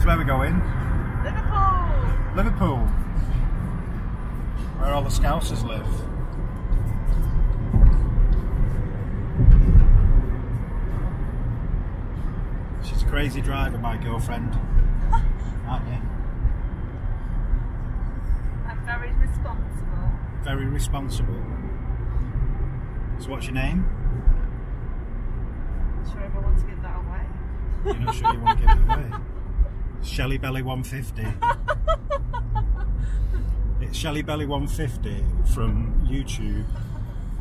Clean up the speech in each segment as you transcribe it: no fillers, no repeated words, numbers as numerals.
So where are we going? Liverpool! Liverpool. Where all the Scousers live. She's a crazy driver, my girlfriend. Aren't you? I'm very responsible. Very responsible. So what's your name? Sure if I want to give that away. You're not sure you want to give it away? Shelly Belly 150. It's Shelly Belly 150 from YouTube,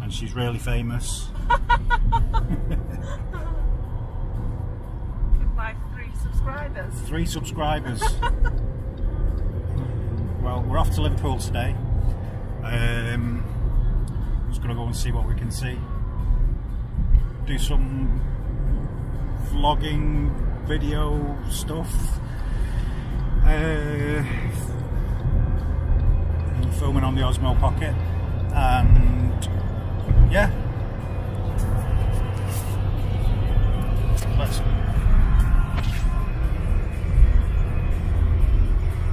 and she's really famous. By 3 subscribers. 3 subscribers. Well, we're off to Liverpool today. Just gonna go and see what we can see. Do some vlogging video stuff. Filming on the Osmo Pocket, and yeah,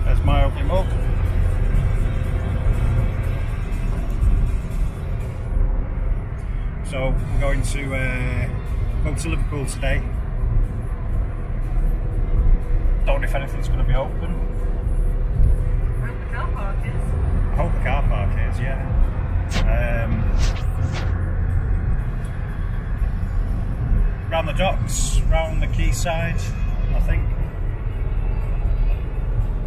there's my ugly mug. So we're going to go to Liverpool today. Don't know if anything's going to be open. I hope the car park is. I hope the car park is, yeah. Round the docks, round the quayside, I think.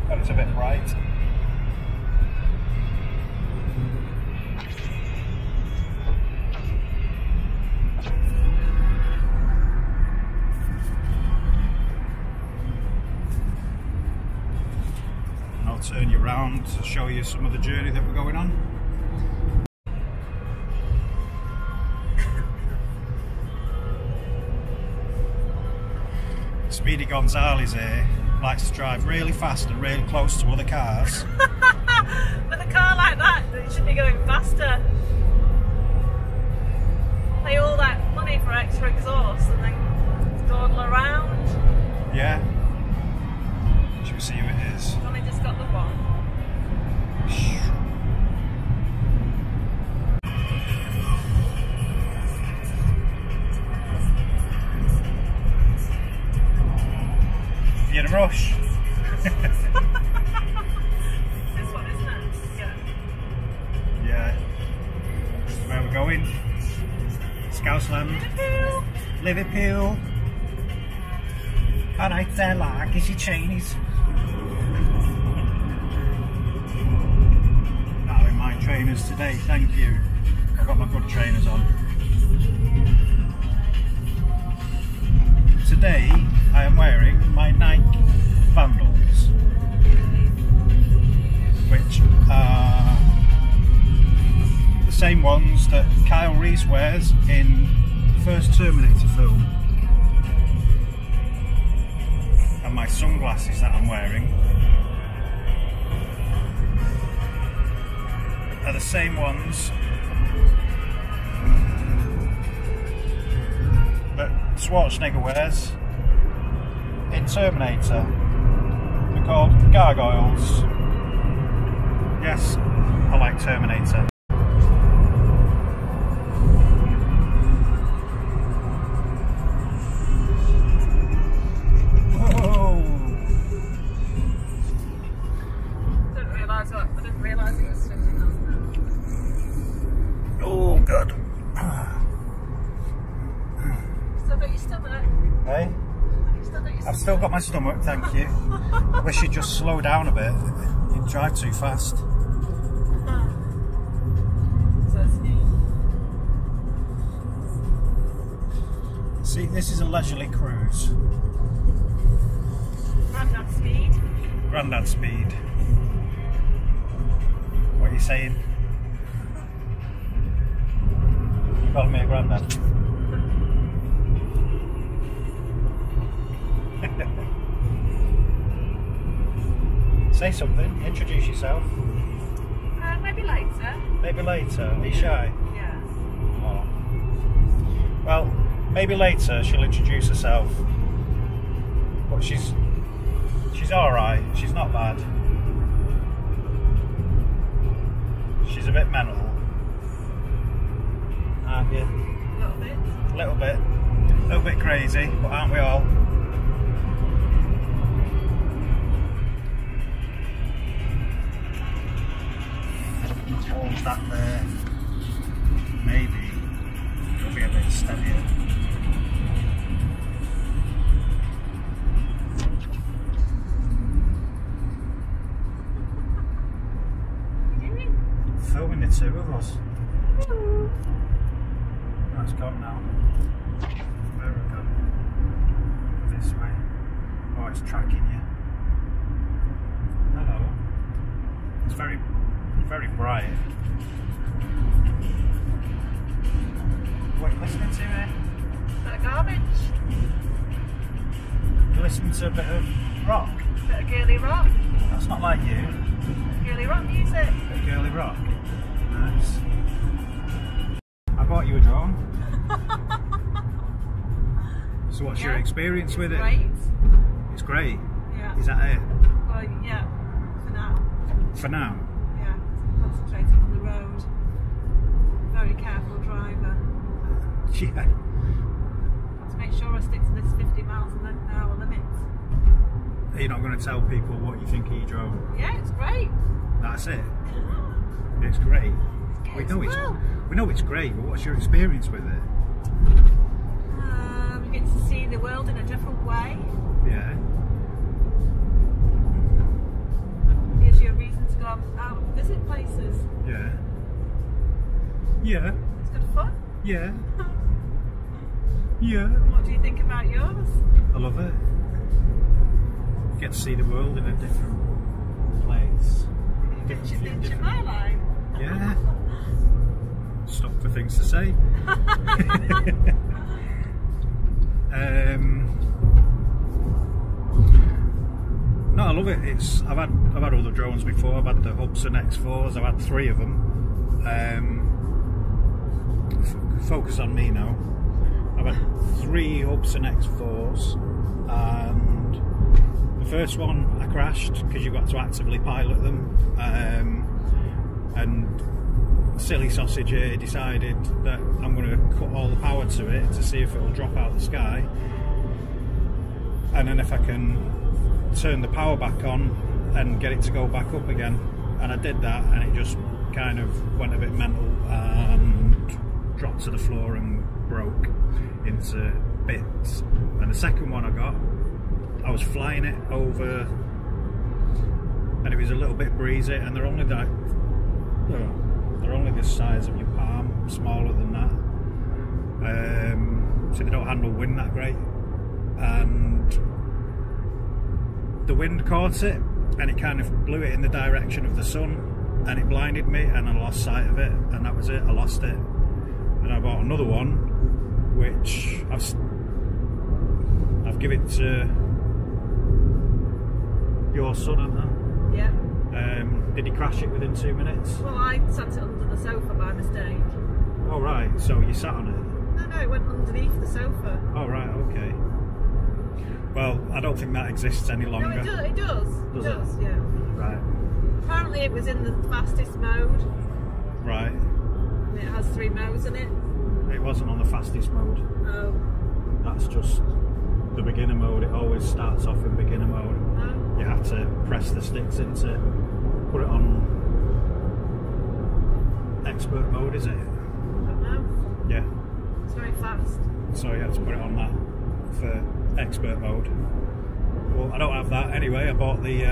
But it's a bit bright. Turn you around to show you some of the journey that we're going on. Speedy Gonzales here likes to drive really fast and really close to other cars. With a car like that, it should be going faster. Pay all that money for extra exhaust and then dawdle around. Yeah. Should we see who it is? I've only just got the one. You in a rush? This one, isn't it? Yeah. Yeah. Where are we going? Scousland. Liverpool. Liverpool. Alright there, like, is your Chinese? Now in my trainers today, thank you. I've got my good trainers on. Today I am wearing my Nike Vandals, which are the same ones that Kyle Reese wears in the first Terminator film. And my sunglasses that I'm wearing are the same ones that Schwarzenegger wears in Terminator. They're called gargoyles. Yes, I like Terminator. I didn't realise it was 50,000. Oh, God. Still got your stomach? Hey? I've still got my stomach, thank you. I wish you'd just slow down a bit. You drive too fast. See, this is a leisurely cruise. Grandad speed. Grandad speed. What are you saying? You calling me a granddad? Say something, introduce yourself. Maybe later. Maybe later, are you shy? Yeah. Oh. Well, maybe later she'll introduce herself. But she's She's alright, she's not bad. She's a bit mental, aren't you? A little bit. A little bit crazy, but aren't we all? Hold that there. Maybe it'll be a bit steadier. Filming the two of us. That's gone now. Where have we gone? This way. Oh, it's tracking you. Hello. It's very, very bright. What are you listening to here? Bit of garbage. You're listening to a bit of rock? Bit of girly rock. That's not like you. Girly rock music. Bit of girly rock. Nice. I bought you a drone. So what's your experience with it? Great. It's great. Yeah. Is that it? Well, yeah. For now. For now? Yeah. Concentrating on the road. Very careful driver. Yeah. Got to make sure I stick to this 50 miles an hour limit. Are you not going to tell people what you think of your drone? Yeah, it's great. That's it. It's great. We know it's great, but what's your experience with it? You get to see the world in a different way. Yeah. Gives you a reason to go out and visit places. Yeah. Yeah. It's good fun. Yeah. Yeah. What do you think about yours? I love it. Get to see the world in a different place. Did you my line? Yeah. Stop for things to say. No, I love it. I've had other drones before. I've had the Hubsan X4s. I've had 3 of them. Focus on me now. I've had 3 Hubsan X4s, and the first one I crashed because you've got to actively pilot them. And silly sausage here decided that I'm going to cut all the power to it to see if it'll drop out of the sky, and then if I can turn the power back on and get it to go back up again. And I did that, and it just kind of went a bit mental and dropped to the floor and broke into bits. And the second one I got, I was flying it over, and it was a little bit breezy, and they're only like, they're only the size of your palm, smaller than that, so they don't handle wind that great. And the wind caught it, and it kind of blew it in the direction of the sun, and it blinded me, and I lost sight of it, and that was it. I lost it. And I bought another one, which I've given it to your son, haven't I? Yeah. Did he crash it within 2 minutes? Well, I sat it under the sofa by mistake. Oh right, so you sat on it? No, it went underneath the sofa. Oh right, okay. Well, I don't think that exists any longer. No, it does. It does, yeah. Right. Apparently it was in the fastest mode. Right. And it has 3 modes in it. It wasn't on the fastest mode. Oh. That's just the beginner mode. It always starts off in beginner mode. Oh. You have to press the sticks in to put it on expert mode, is it? I don't know. Yeah. It's very fast. So you have to put it on that for expert mode. Well, I don't have that anyway. I bought the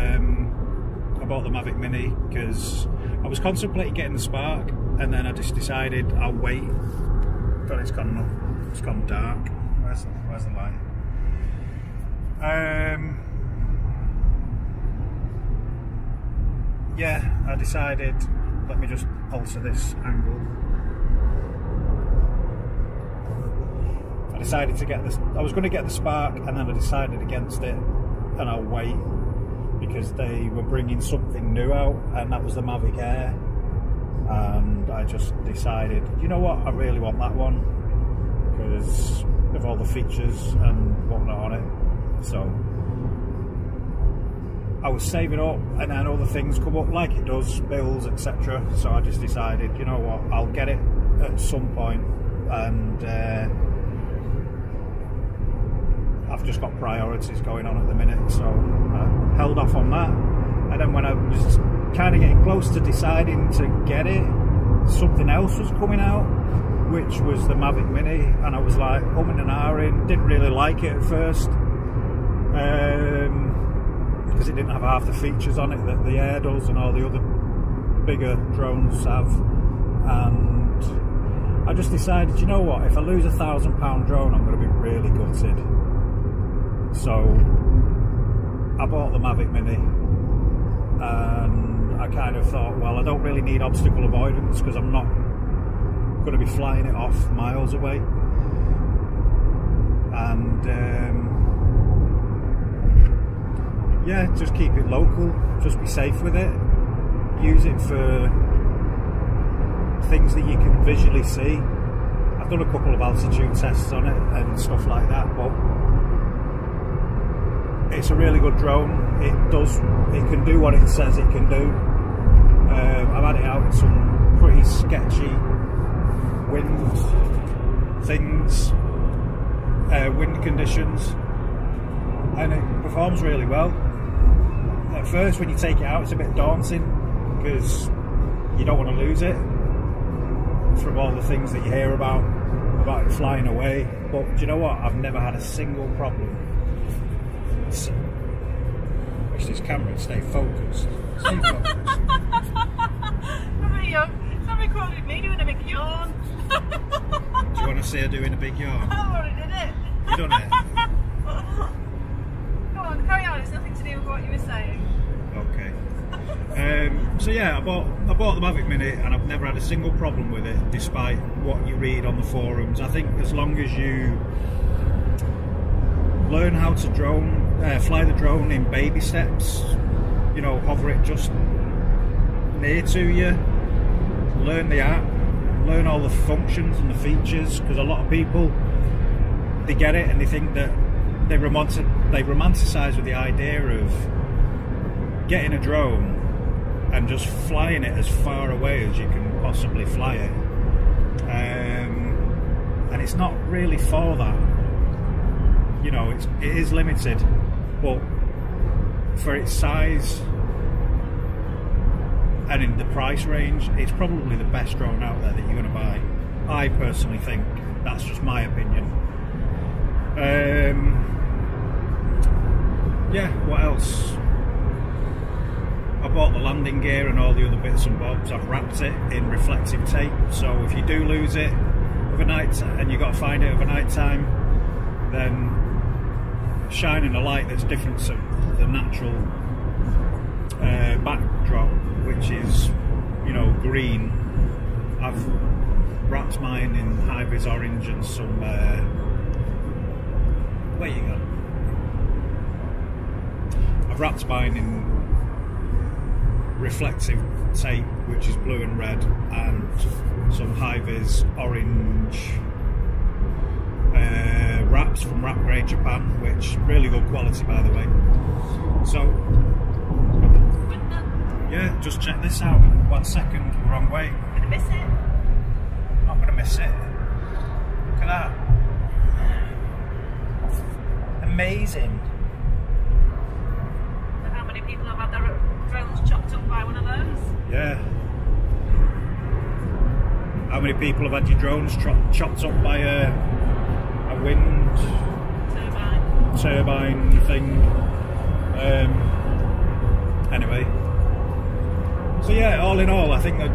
Mavic Mini because I was contemplating getting the Spark, and then I just decided I'll wait. But it's gone dark. Where's the light? Yeah, I decided, let me just alter this angle. I decided to get this, I was going to get the Spark, and then I decided against it, and I'll wait, because they were bringing something new out, and that was the Mavic Air, and I just decided, you know what, I really want that one, because of all the features and whatnot on it. So I was saving up, and then other things come up like it does, bills, etc. So I just decided, you know what, I'll get it at some point, and I've just got priorities going on at the minute, so I held off on that. And then when I was kind of getting close to deciding to get it, something else was coming out, which was the Mavic Mini, and I was like umming and ahhing, didn't really like it at first, because it didn't have half the features on it that the Air does and all the other bigger drones have. And I just decided, you know what, if I lose £1,000 drone, I'm going to be really gutted. So I bought the Mavic Mini, and I kind of thought, well, I don't really need obstacle avoidance because I'm not going to be flying it off miles away, and yeah, just keep it local, just be safe with it, use it for things that you can visually see. I've done a couple of altitude tests on it and stuff like that, but it's a really good drone. It can do what it says it can do. I've had it out in some pretty sketchy wind things, wind conditions, and it performs really well. At first, when you take it out, it's a bit daunting because you don't want to lose it from all the things that you hear about it flying away. But do you know what? I've never had a single problem. Wish this camera would stay focused. Stay focused. It's recording me doing a big yawn. Do you want to see her doing a big yawn? I already did it. You done it? Go on, carry on. It's nothing to do with what you were saying. Okay. So yeah, I bought the Mavic Mini, and I've never had a single problem with it, despite what you read on the forums. I think as long as you learn how to fly the drone in baby steps, you know, hover it just near to you, learn the app, learn all the functions and the features, because a lot of people, they get it and they think that they romanticize with the idea of getting a drone and just flying it as far away as you can possibly fly it, and it's not really for that. You know, it is limited, but for its size and in the price range, it's probably the best drone out there that you're going to buy. I personally think. That's just my opinion. Yeah, what else? I bought the landing gear and all the other bits and bobs. I've wrapped it in reflective tape, so if you do lose it overnight and you've got to find it overnight time, then shining a light that's different to the natural backdrop, which is, you know, green. I've wrapped mine in high-vis orange and some where you go? I've wrapped mine in reflective tape, which is blue and red, and some high-vis orange wraps from Wrap Grade Japan, which really good quality, by the way. So yeah, just check this out. 1 second, wrong way. I'm gonna miss it. Not gonna miss it. Look at that. Amazing. And how many people have had their drones chopped up by one of those? Yeah. How many people have had your drones chopped up by a wind turbine thing? Anyway. So yeah, all in all, I think the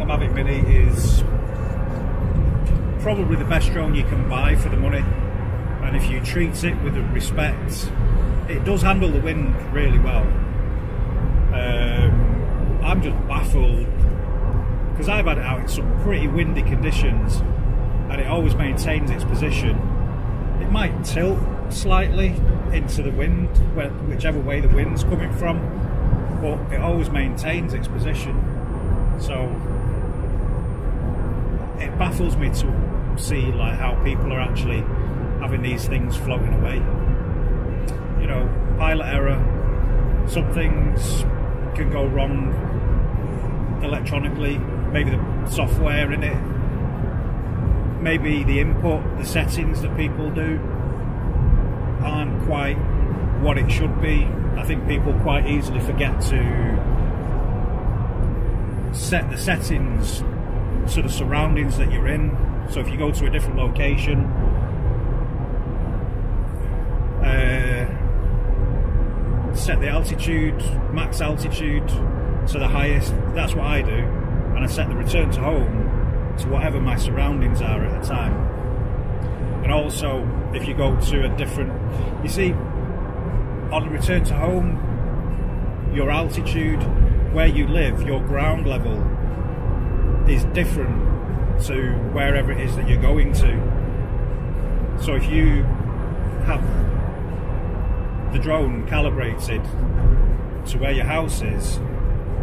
Mavic Mini is probably the best drone you can buy for the money, and if you treat it with respect, it does handle the wind really well. I'm just baffled because I've had it out in some pretty windy conditions and it always maintains its position. It might tilt slightly into the wind, whichever way the wind's coming from, but it always maintains its position. So it baffles me to see like how people are actually having these things floating away. You know, pilot error, some things can go wrong electronically, maybe the software in it, maybe the input, the settings that people do aren't quite what it should be. I think people quite easily forget to set the settings to the surroundings that you're in. So if you go to a different location, set the altitude, max altitude to the highest. That's what I do, and I set the return to home to whatever my surroundings are at the time. And also, if you go to a different, you see, on the return to home, your altitude, where you live, your ground level is different to wherever it is that you're going to. So if you have the drone calibrated to where your house is,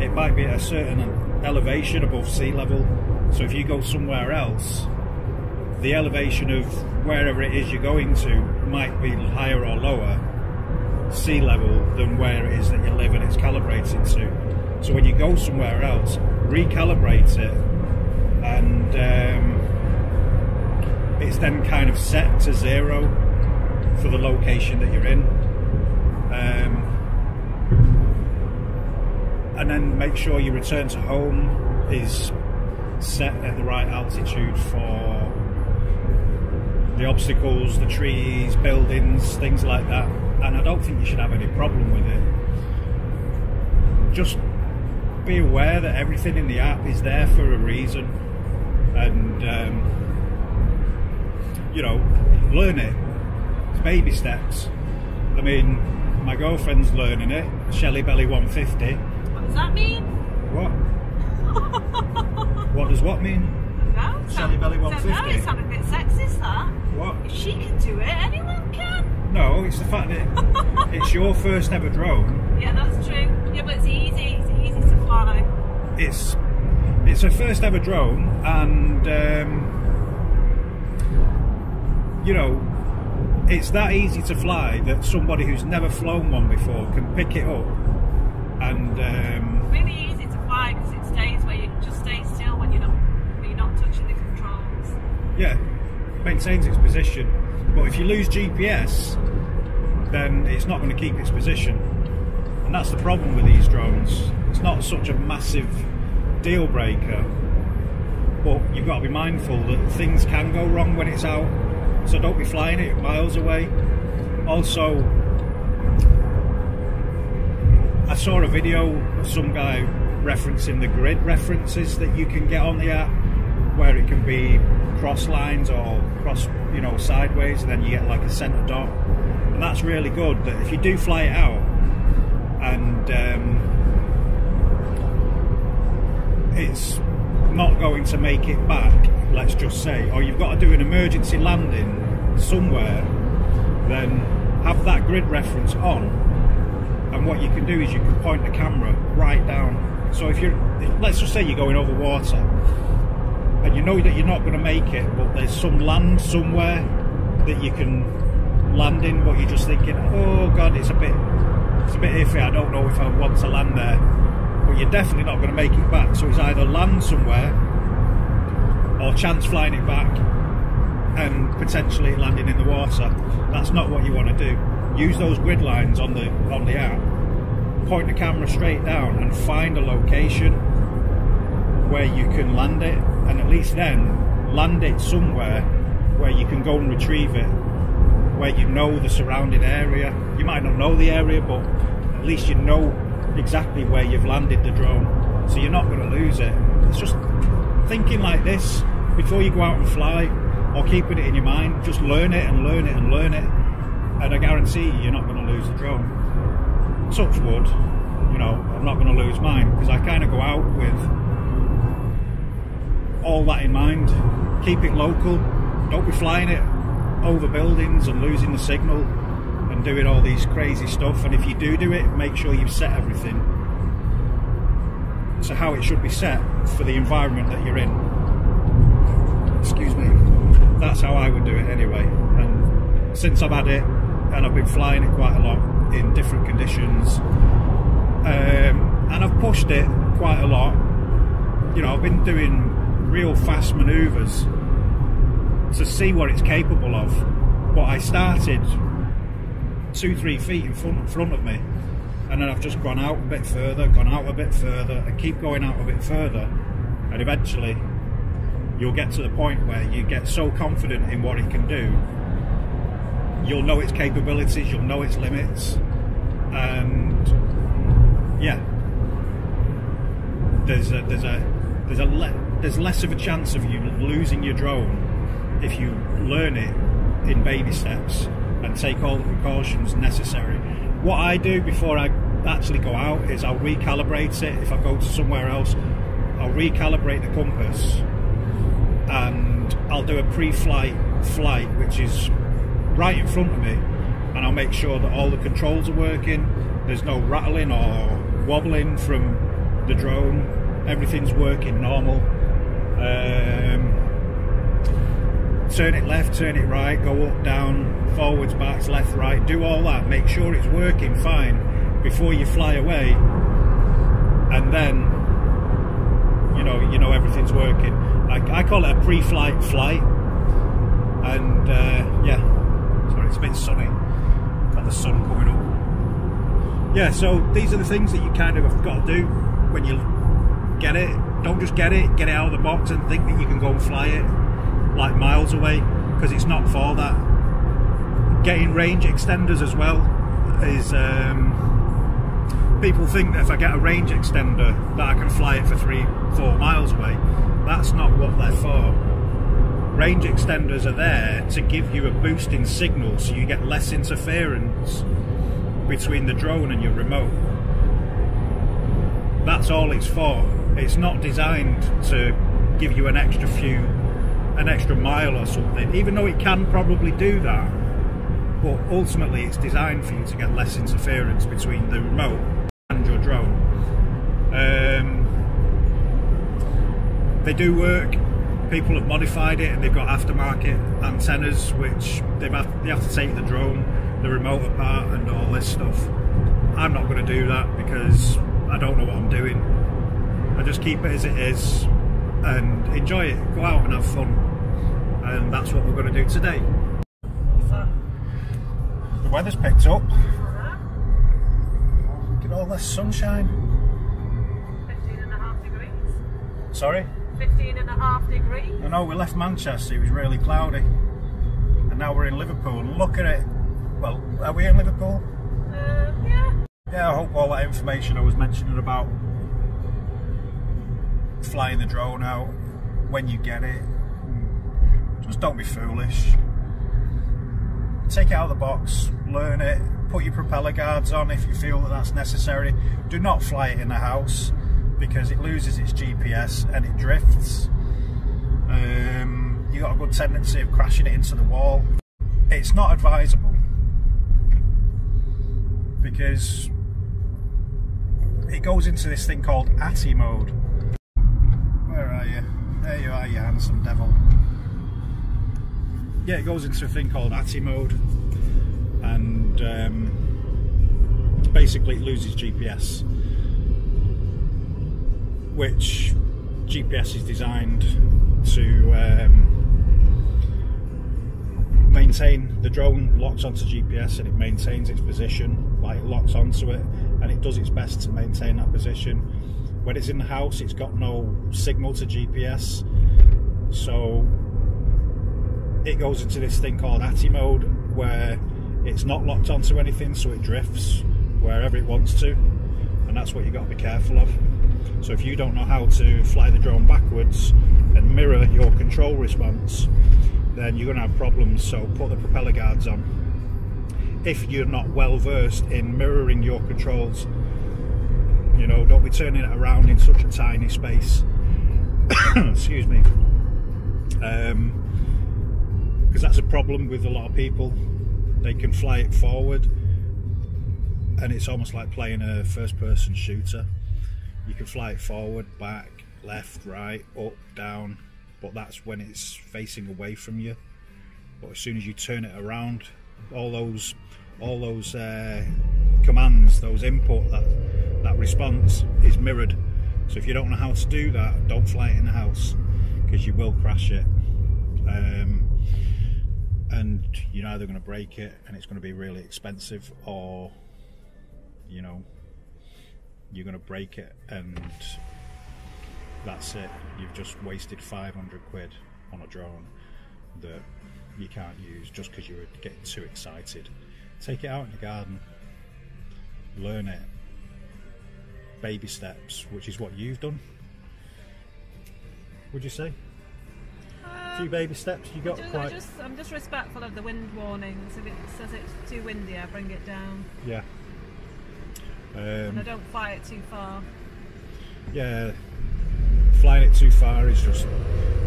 it might be at a certain elevation above sea level. So if you go somewhere else, the elevation of wherever it is you're going to might be higher or lower sea level than where it is that you live and it's calibrated to. So when you go somewhere else, recalibrate it, and it's then kind of set to 0 for the location that you're in. And then make sure your return to home is set at the right altitude for the obstacles, the trees, buildings, things like that. And I don't think you should have any problem with it. Just be aware that everything in the app is there for a reason, and you know, learn it. It's baby steps. I mean, my girlfriend's learning it, Shelly Belly 150. What does that mean? What? What does what mean? No, Shelly Belly 150. No, it sounded a bit sexist, that. What? If she can do it, anyone can. No, it's the fact that it's your first ever drone. Yeah, that's true. Yeah, but it's easy to fly. It's her first ever drone, and you know, it's that easy to fly that somebody who's never flown one before can pick it up. And really easy to fly because it stays where you just stay still when you're not touching the controls. Yeah, maintains its position. But if you lose GPS, then it's not going to keep its position. And that's the problem with these drones. It's not such a massive deal breaker, but you've got to be mindful that things can go wrong when it's out. So don't be flying it miles away. Also, I saw a video of some guy referencing the grid references that you can get on the app, where it can be cross lines or cross, you know, sideways, and then you get like a center dot. And that's really good, that if you do fly it out and it's not going to make it back, let's just say, or you've got to do an emergency landing somewhere, then have that grid reference on. And what you can do is you can point the camera right down. So if let's just say you're going over water and you know that you're not going to make it, but there's some land somewhere that you can land in, but you're just thinking, oh god, it's a bit iffy, I don't know if I want to land there. But you're definitely not going to make it back. So it's either land somewhere or chance flying it back and potentially landing in the water. That's not what you want to do. Use those grid lines on the app, point the camera straight down and find a location where you can land it, and at least then land it somewhere where you can go and retrieve it, where you know the surrounding area. You might not know the area, but at least you know exactly where you've landed the drone, so you're not going to lose it. It's just thinking like this before you go out and fly, or keeping it in your mind. Just learn it and learn it and learn it, and I guarantee you're not going to lose the drone. Touch wood, you know, I'm not going to lose mine, because I kind of go out with all that in mind. Keep it local, don't be flying it over buildings and losing the signal and doing all these crazy stuff. And if you do it, make sure you've set everything to how it should be set for the environment that you're in. Excuse me. That's how I would do it anyway. And since I've had it, and I've been flying it quite a lot in different conditions, and I've pushed it quite a lot. You know, I've been doing real fast manoeuvres to see what it's capable of, but I started 2-3 feet in front of me, and then I've just gone out a bit further, and keep going out a bit further, and eventually you'll get to the point where you get so confident in what it can do, you'll know its capabilities, you'll know its limits, and yeah, there's less of a chance of you losing your drone if you learn it in baby steps and take all the precautions necessary. What I do before I actually go out is I'll recalibrate it. If I go to somewhere else, I'll recalibrate the compass, and I'll do a pre-flight flight, which is right in front of me, and I'll make sure that all the controls are working, there's no rattling or wobbling from the drone, everything's working normal. Turn it left, turn it right, go up, down, forwards, backs, left, right, do all that, make sure it's working fine before you fly away, and then you know everything's working. I call it a pre-flight flight, and yeah, sorry, it's a bit sunny, got the sun coming up. Yeah, so these are the things that you kind of have got to do when you get it. Don't just get it out of the box and think that you can go and fly it like miles away, because it's not for that. Getting range extenders as well is, people think that if I get a range extender that I can fly it for 3-4 miles away. That's not what they're for. Range extenders are there to give you a boost in signal so you get less interference between the drone and your remote. That's all it's for. It's not designed to give you an extra mile or something, even though it can probably do that, but ultimately it's designed for you to get less interference between the remote and your drone. They do work. People have modified it and they've got aftermarket antennas, which they have to take the drone, the remote apart and all this stuff. I'm not going to do that because I don't know what I'm doing. I just keep it as it is and enjoy it, go out and have fun, and that's what we're going to do today. The weather's picked up. Look at all this sunshine. 15.5 degrees. Sorry? 15.5 degrees. I know, we left Manchester, it was really cloudy, and now we're in Liverpool. Look at it. Well, are we in Liverpool? Yeah. Yeah, I hope all that information I was mentioning about flying the drone out, when you get it, just don't be foolish. Take it out of the box, learn it, put your propeller guards on if you feel that that's necessary. Do not fly it in the house because it loses its GPS and it drifts. You got a good tendency of crashing it into the wall. It's not advisable because it goes into this thing called ATI mode. Where are you? There you are, you handsome devil. Yeah, it goes into a thing called ATI mode, and basically it loses GPS, which GPS is designed to maintain. The drone locks onto GPS and it maintains its position, like it locks onto it, and it does its best to maintain that position. When it's in the house, it's got no signal to GPS, so it goes into this thing called ATI mode, where it's not locked onto anything, so it drifts wherever it wants to, and that's what you got to be careful of. So if you don't know how to fly the drone backwards and mirror your control response, then you're going to have problems. So put the propeller guards on. If you're not well versed in mirroring your controls, you know, don't be turning it around in such a tiny space. Excuse me. Because that's a problem with a lot of people. They can fly it forward and it's almost like playing a first-person shooter. You can fly it forward, back, left, right, up, down, but that's when it's facing away from you. But as soon as you turn it around, all those commands, those input that that response is mirrored. So if you don't know how to do that, don't fly it in the house, because you will crash it. And you're either going to break it and it's going to be really expensive, or you know, you're going to break it and that's it. You've just wasted 500 quid on a drone that you can't use just because you're getting too excited. Take it out in the garden, learn it, baby steps, which is what you've done. Would you say? A few baby steps you got? I'm just respectful of the wind warnings. If it says it's too windy, I bring it down. Yeah. And I don't fly it too far. Yeah, flying it too far is just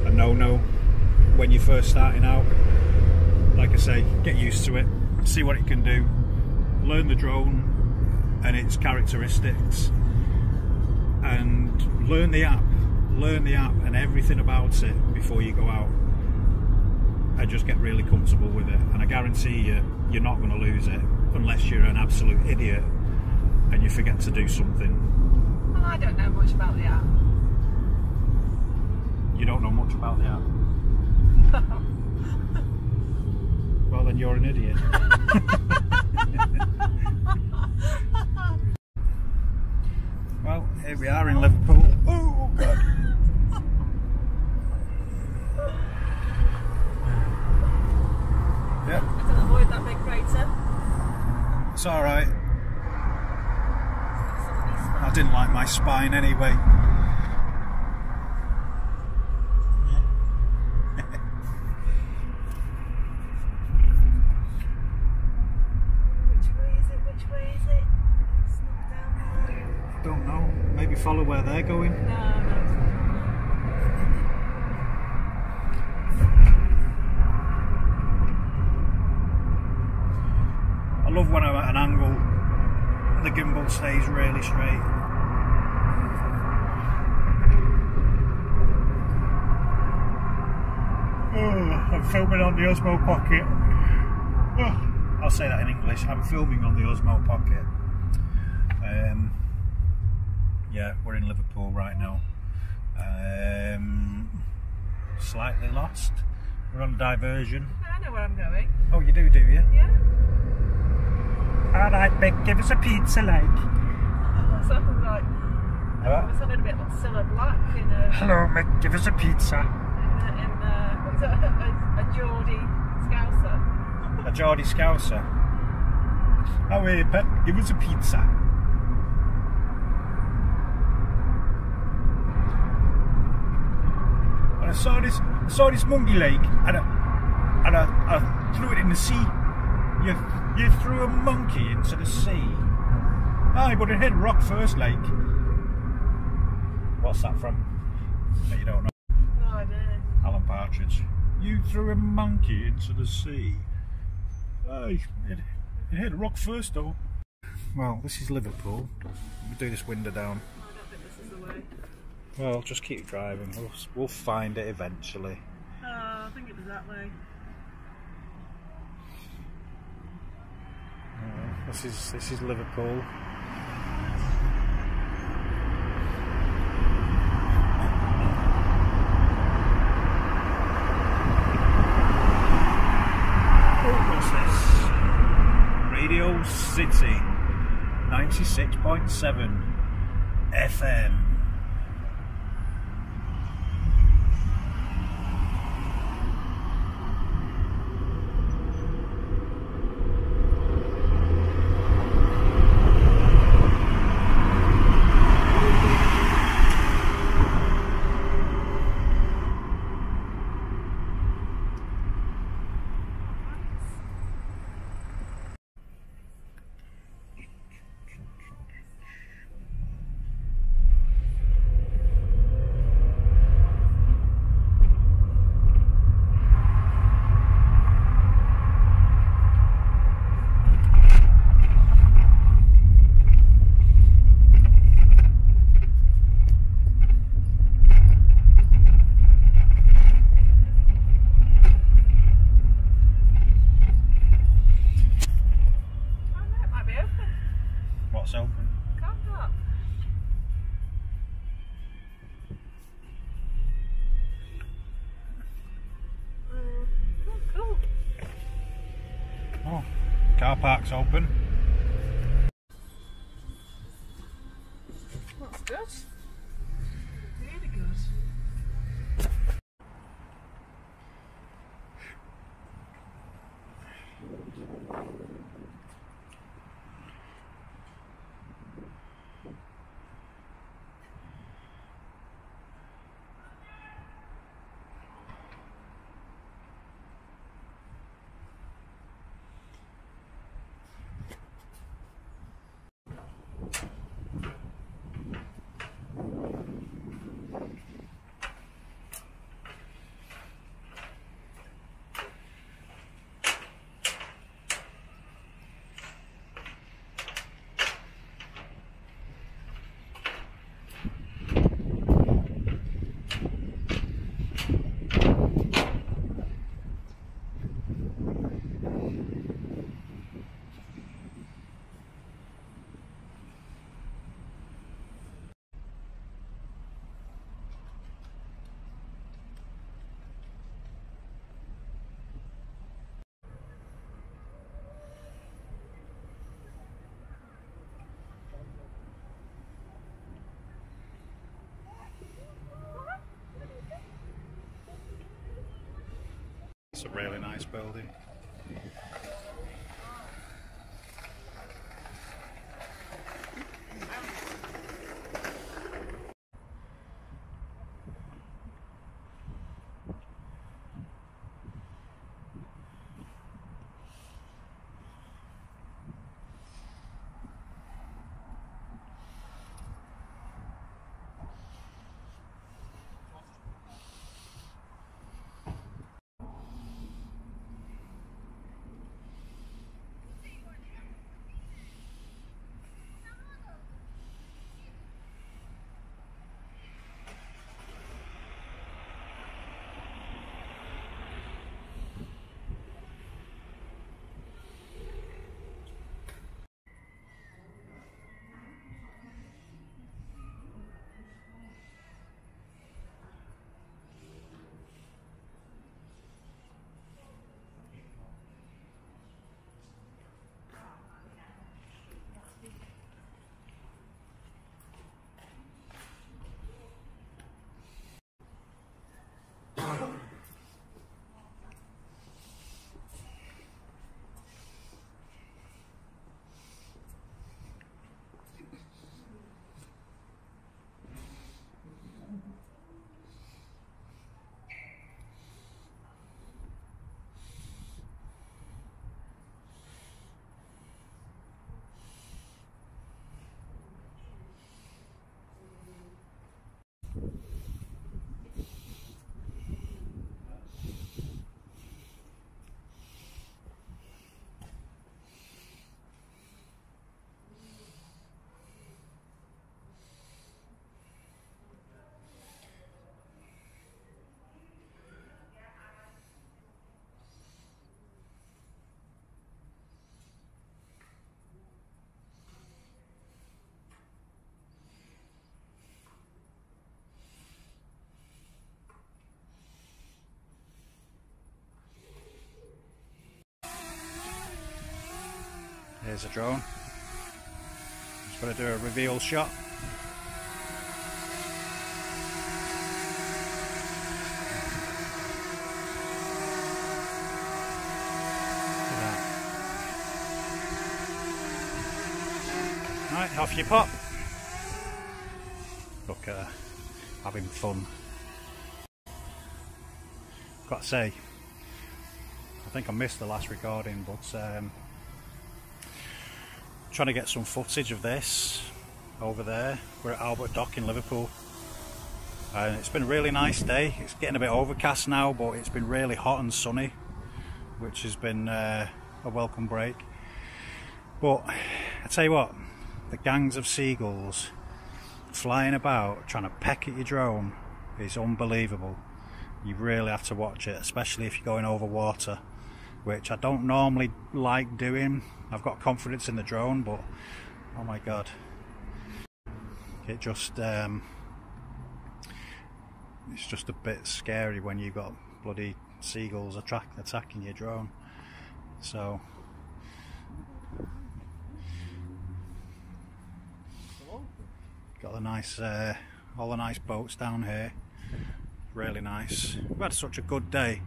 a no-no when you're first starting out. Like I say, get used to it, see what it can do, learn the drone and its characteristics, and learn the app and everything about it before you go out, and just get really comfortable with it. And I guarantee you, you're not going to lose it unless you're an absolute idiot and you forget to do something. Well, I don't know much about the app. You don't know much about the app? No. Well, then you're an idiot. Well, here we are in Liverpool. Oh, God. Yep. I can avoid that big crater. It's alright. I didn't like my spine anyway. Which way is it? It's not down there. Don't know. Maybe follow where they're going. No. I love when I'm at an angle, the gimbal stays really straight. Oh, I'm filming on the Osmo Pocket. Oh, I'll say that in English. I'm filming on the Osmo Pocket. Yeah, we're in Liverpool right now. Slightly lost. We're on a diversion. I know where I'm going. Oh, you do you? Yeah. Alright, Mick, give us a pizza, like. Something like. What? It sounded a bit like Cilla Black in a. Hello, Mick, give us a pizza. What's that? A Geordie Scouser. A Geordie Scouser. Oh, hey, pet, give us a pizza. And I saw this monkey lake, and I threw it in the sea. You threw a monkey into the sea. Aye, but it hit rock first, like. What's that from? No, you don't know. No idea. Alan Partridge. You threw a monkey into the sea. Aye, it hit rock first, though. Well, this is Liverpool. We'll do this window down. I don't think this is the way. Well, just keep driving. We'll find it eventually. Oh, I think it was that way. This is Liverpool. What's this? Radio City 96.7 FM. Oh no, it might be open. What's open? Car that? Oh, cool. Oh, car park's open. That's good. Really good. It's a really nice building. Here's a drone. Just going to do a reveal shot. Right, off you pop. Look at her, having fun. Got to say, I think I missed the last recording, but trying to get some footage of this over there. We're at Albert Dock in Liverpool, and it's been a really nice day. It's getting a bit overcast now, but it's been really hot and sunny, which has been a welcome break. But I tell you what, the gangs of seagulls flying about trying to peck at your drone is unbelievable. You really have to watch it, especially if you're going over water, which I don't normally like doing. I've got confidence in the drone, but oh my god. It just it's just a bit scary when you've got bloody seagulls attacking your drone. So got the nice all the nice boats down here, really nice. We've had such a good day.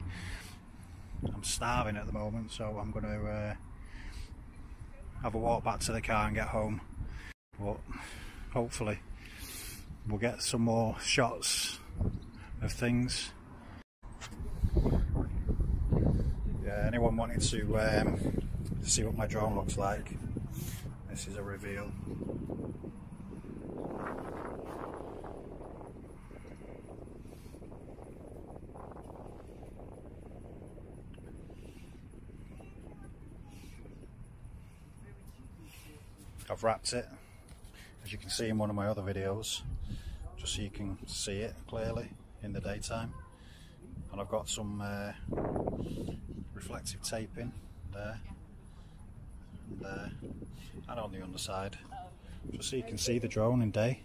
I'm starving at the moment, so I'm going to have a walk back to the car and get home, but hopefully we'll get some more shots of things. Yeah, anyone wanting to see what my drone looks like, this is a reveal. I've wrapped it, as you can see in one of my other videos, just so you can see it clearly in the daytime. And I've got some reflective taping there and there and on the underside, just so you can see the drone in day.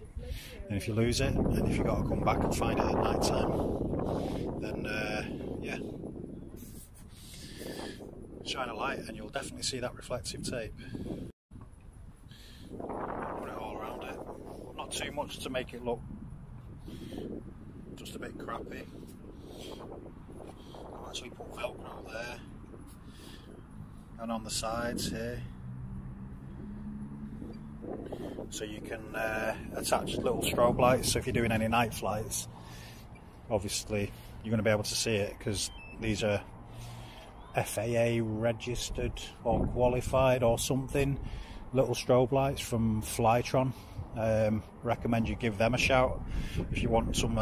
And if you lose it, and if you've got to come back and find it at night time, then yeah, shine a light and you'll definitely see that reflective tape. Put it all around it, not too much to make it look just a bit crappy. I've actually put Velcro there and on the sides here, so you can attach little strobe lights. So if you're doing any night flights, obviously you're going to be able to see it, because these are FAA registered or qualified or something little strobe lights from Flytron. Recommend you give them a shout if you want some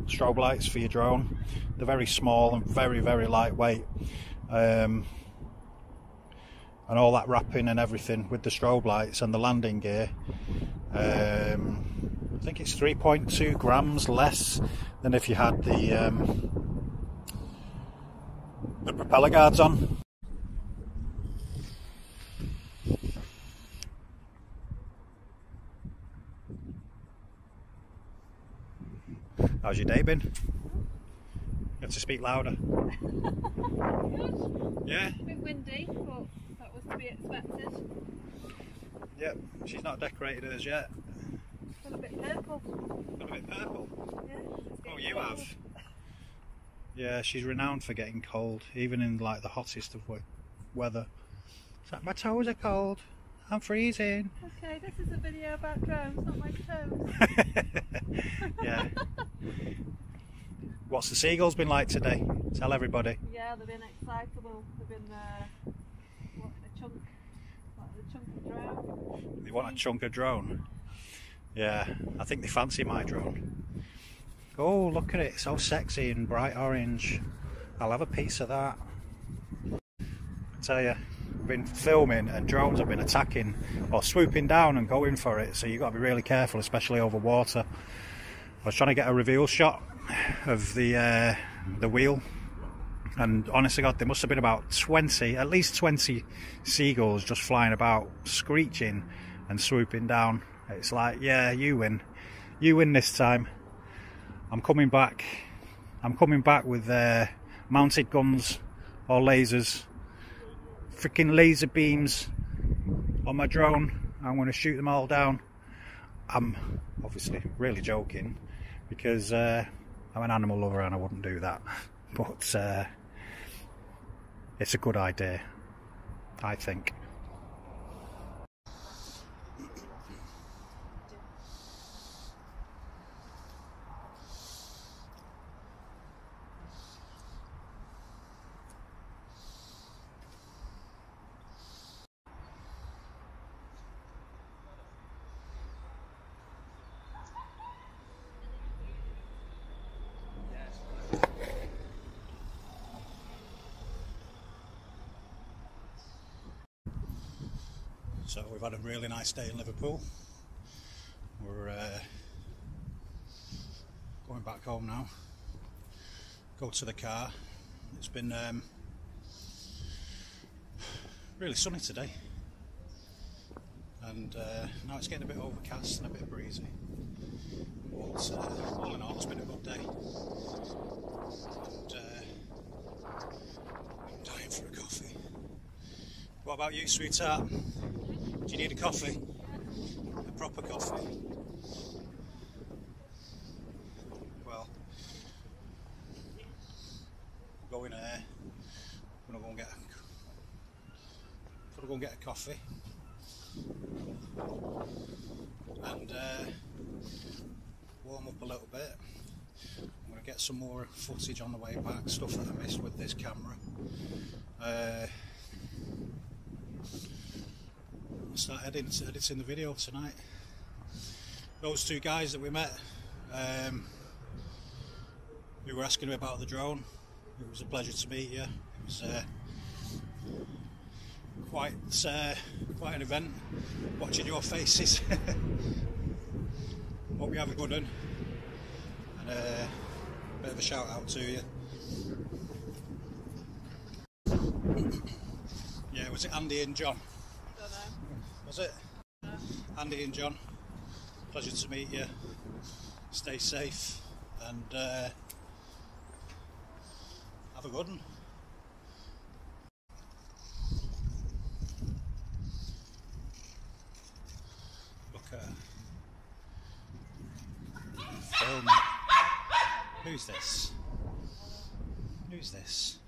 strobe lights for your drone. They're very small and very, very lightweight, and all that wrapping and everything with the strobe lights and the landing gear. I think it's 3.2 grams less than if you had the propeller guards on. How's your day been? You have to speak louder. Good. Yeah? A bit windy, but that was to be expected. Yep, she's not decorated as yet. Got a bit purple. Got a bit purple? Yeah. Oh, you have? Yeah, she's renowned for getting cold, even in like the hottest of weather. It's like, my toes are cold, I'm freezing. Okay, this is a video about drones, not my toes. Yeah. What's the seagulls been like today? Tell everybody. Yeah, they've been excitable. They've been wanting a chunk of drone. They want a chunk of drone? Yeah, I think they fancy my drone. Oh, look at it, so sexy and bright orange. I'll have a piece of that. I tell you, I've been filming and drones have been attacking or swooping down and going for it, so you've got to be really careful, especially over water. I was trying to get a reveal shot of the wheel, and honest to God, there must have been about 20, at least 20 seagulls just flying about, screeching and swooping down. It's like, yeah, you win this time. I'm coming back with mounted guns or lasers, freaking laser beams on my drone. I'm going to shoot them all down. I'm obviously really joking, because I'm an animal lover and I wouldn't do that, but it's a good idea, I think. So we've had a really nice day in Liverpool. We're going back home now. Go to the car. It's been really sunny today, and now it's getting a bit overcast and a bit breezy. But all in all, it's been a good day. And I'm dying for a coffee. What about you, sweetheart? Do you need a coffee? A proper coffee? Well, we're going there. I'm gonna go and get a coffee and warm up a little bit. I'm going to get some more footage on the way back, stuff that I missed with this camera. I'll start editing the video tonight. Those two guys that we met, who were asking me about the drone, it was a pleasure to meet you. It was quite an event watching your faces. Hope you have a good one, and a bit of a shout out to you. Yeah, was it Andy and John? Don't know. Was it? No. Andy and John, pleasure to meet you. Stay safe and have a good one. Film. Who's this? Who's this?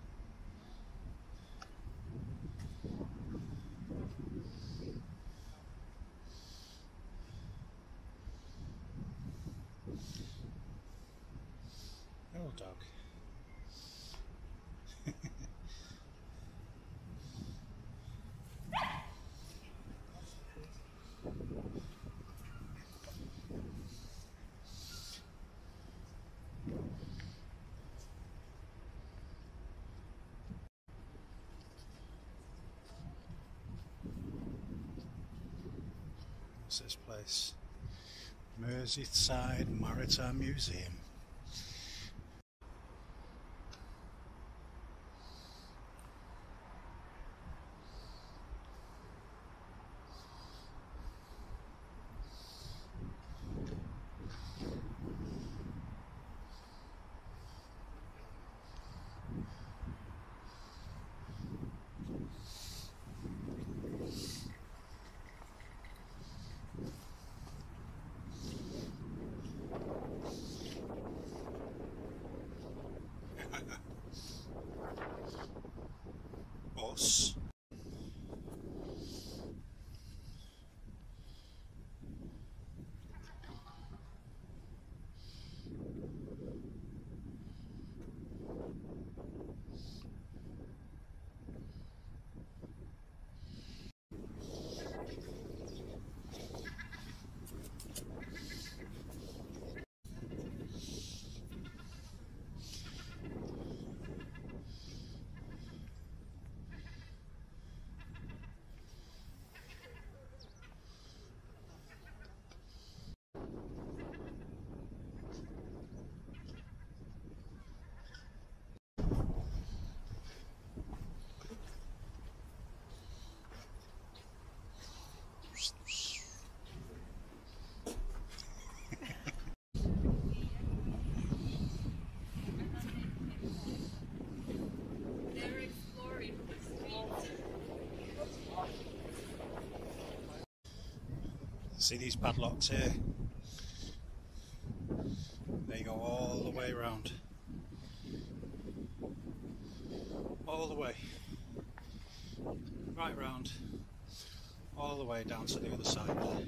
Hello, dog. What's this place? Merseyside Maritime Museum. Us. See these padlocks here? They go all the way around. All the way. Right round. All the way down to the other side there.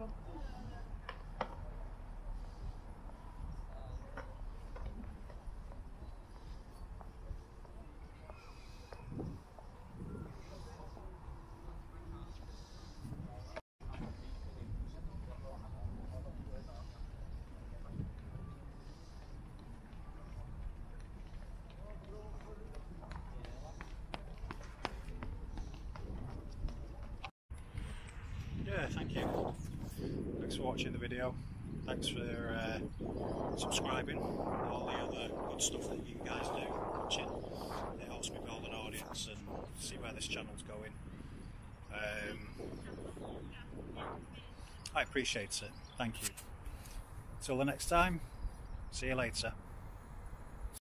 problem. Yeah, thank you. Thanks for watching the video. Thanks for subscribing. All the other good stuff that you guys do, watching. It helps me build an audience and see where this channel's going. I appreciate it. Thank you. Till the next time, see you later.